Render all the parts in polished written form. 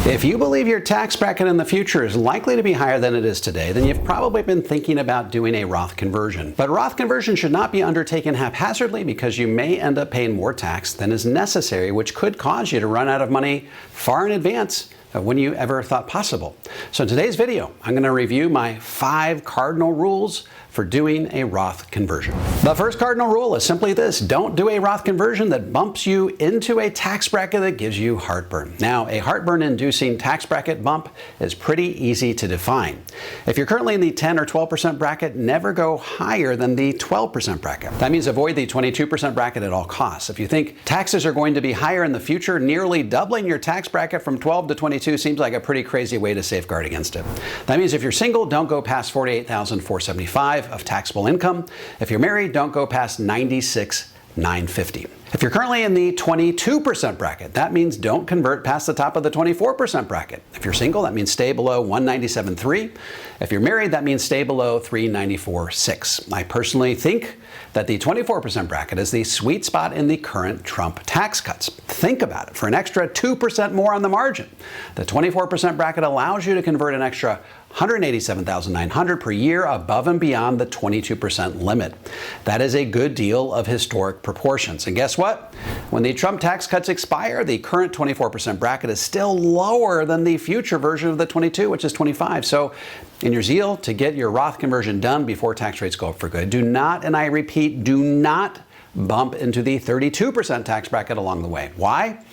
If you believe your tax bracket in the future is likely to be higher than it is today, then you've probably been thinking about doing a Roth conversion. But Roth conversion should not be undertaken haphazardly because you may end up paying more tax than is necessary, which could cause you to run out of money far in advance of when you ever thought possible. So in today's video, I'm going to review my 5 cardinal rules for doing a Roth conversion. The first cardinal rule is simply this: don't do a Roth conversion that bumps you into a tax bracket that gives you heartburn. Now, a heartburn-inducing tax bracket bump is pretty easy to define. If you're currently in the 10 or 12% bracket, never go higher than the 12% bracket. That means avoid the 22% bracket at all costs. If you think taxes are going to be higher in the future, nearly doubling your tax bracket from 12 to 22 seems like a pretty crazy way to safeguard against it. That means if you're single, don't go past $48,475 of taxable income. If you're married, don't go past $96,950. If you're currently in the 22% bracket, that means don't convert past the top of the 24% bracket. If you're single, that means stay below $197,300. If you're married, that means stay below $394,600. I personally think that the 24% bracket is the sweet spot in the current Trump tax cuts. Think about it. For an extra 2% more on the margin, the 24% bracket allows you to convert an extra $187,900 per year above and beyond the 22% limit. That is a good deal of historic proportions. And guess what? When the Trump tax cuts expire, the current 24% bracket is still lower than the future version of the 22, which is 25. So in your zeal to get your Roth conversion done before tax rates go up for good, do not, and I repeat, do not bump into the 32% tax bracket along the way. Why?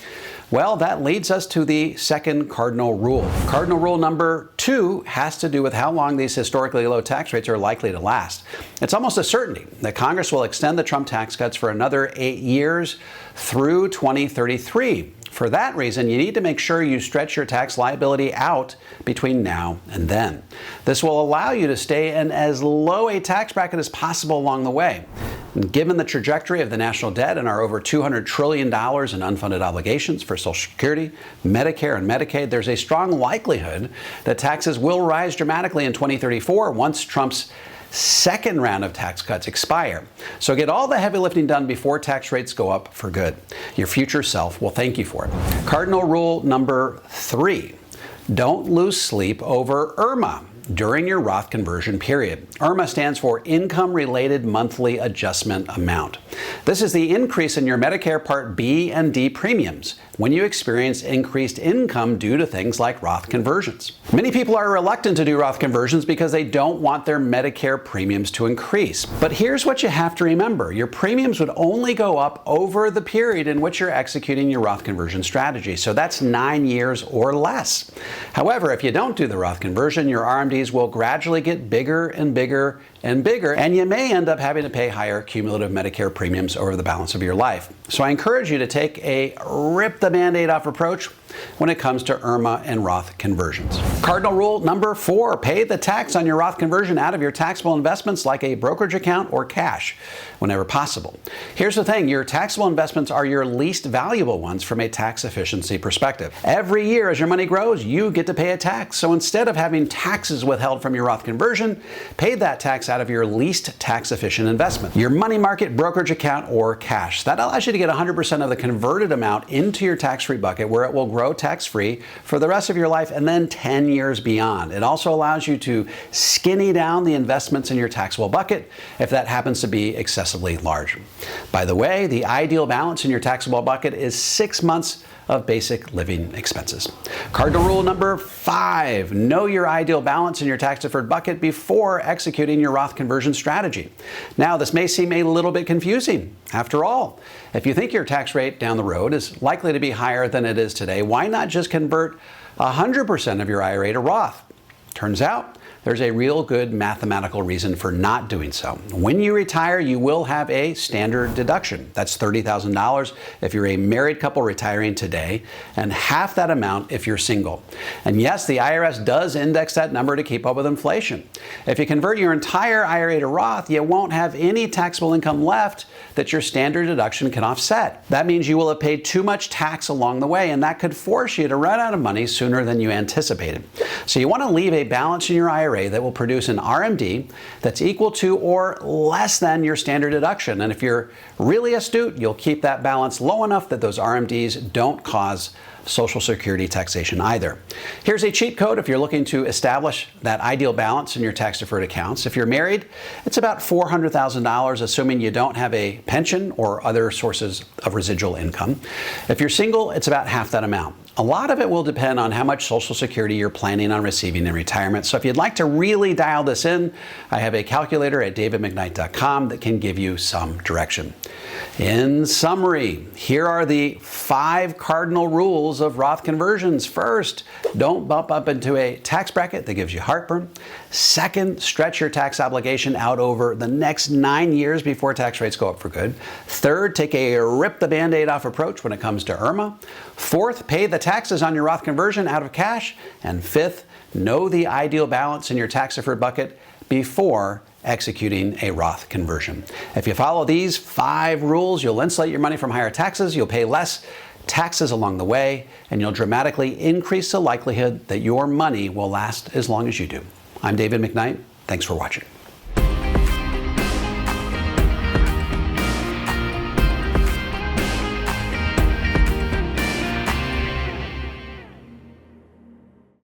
Well, that leads us to the second cardinal rule. Cardinal rule number 2 has to do with how long these historically low tax rates are likely to last. It's almost a certainty that Congress will extend the Trump tax cuts for another 8 years through 2033. For that reason, you need to make sure you stretch your tax liability out between now and then. This will allow you to stay in as low a tax bracket as possible along the way. And given the trajectory of the national debt and our over $200 trillion in unfunded obligations for Social Security, Medicare, and Medicaid, there's a strong likelihood that taxes will rise dramatically in 2034 once Trump's second round of tax cuts expire. So get all the heavy lifting done before tax rates go up for good. Your future self will thank you for it. Cardinal rule number 3, don't lose sleep over IRMA during your Roth conversion period. IRMA stands for Income-Related Monthly Adjustment Amount. This is the increase in your Medicare Part B and D premiums when you experience increased income due to things like Roth conversions. Many people are reluctant to do Roth conversions because they don't want their Medicare premiums to increase. But here's what you have to remember. Your premiums would only go up over the period in which you're executing your Roth conversion strategy. So that's 9 years or less. However, if you don't do the Roth conversion, your RMDs will gradually get bigger and bigger and bigger, and you may end up having to pay higher cumulative Medicare premiums over the balance of your life. So I encourage you to take a rip the Band-Aid off approach when it comes to IRMA and Roth conversions. Cardinal rule number 4, pay the tax on your Roth conversion out of your taxable investments like a brokerage account or cash whenever possible. Here's the thing, your taxable investments are your least valuable ones from a tax efficiency perspective. Every year as your money grows, you get to pay a tax. So instead of having taxes withheld from your Roth conversion, pay that tax out of your least tax efficient investment, your money market, brokerage account, or cash. That allows you to get 100% of the converted amount into your tax-free bucket where it will grow tax-free for the rest of your life and then 10 years beyond. It also allows you to skinny down the investments in your taxable bucket if that happens to be excessively large. By the way, the ideal balance in your taxable bucket is 6 months of basic living expenses. Cardinal rule number 5, know your ideal balance in your tax-deferred bucket before executing your Roth conversion strategy. Now, this may seem a little bit confusing. After all, if you think your tax rate down the road is likely to be higher than it is today, why not just convert 100% of your IRA to Roth? Turns out, there's a real good mathematical reason for not doing so. When you retire, you will have a standard deduction. That's $30,000 if you're a married couple retiring today, and half that amount if you're single. And yes, the IRS does index that number to keep up with inflation. If you convert your entire IRA to Roth, you won't have any taxable income left that your standard deduction can offset. That means you will have paid too much tax along the way, and that could force you to run out of money sooner than you anticipated. So you want to leave a balance in your IRA IRA that will produce an RMD that's equal to or less than your standard deduction. And if you're really astute, you'll keep that balance low enough that those RMDs don't cause Social Security taxation either. Here's a cheat code if you're looking to establish that ideal balance in your tax-deferred accounts. If you're married, it's about $400,000, assuming you don't have a pension or other sources of residual income. If you're single, it's about half that amount. A lot of it will depend on how much Social Security you're planning on receiving in retirement. So if you'd like to really dial this in, I have a calculator at davidmcknight.com that can give you some direction. In summary, here are the 5 cardinal rules of Roth conversions. First, don't bump up into a tax bracket that gives you heartburn. Second, stretch your tax obligation out over the next 9 years before tax rates go up for good. Third, take a rip the Band-Aid off approach when it comes to IRMA. Fourth, pay the taxes on your Roth conversion out of cash. And fifth, know the ideal balance in your tax-deferred bucket before executing a Roth conversion. If you follow these 5 rules, you'll insulate your money from higher taxes, you'll pay less taxes along the way, and you'll dramatically increase the likelihood that your money will last as long as you do. I'm David McKnight. Thanks for watching.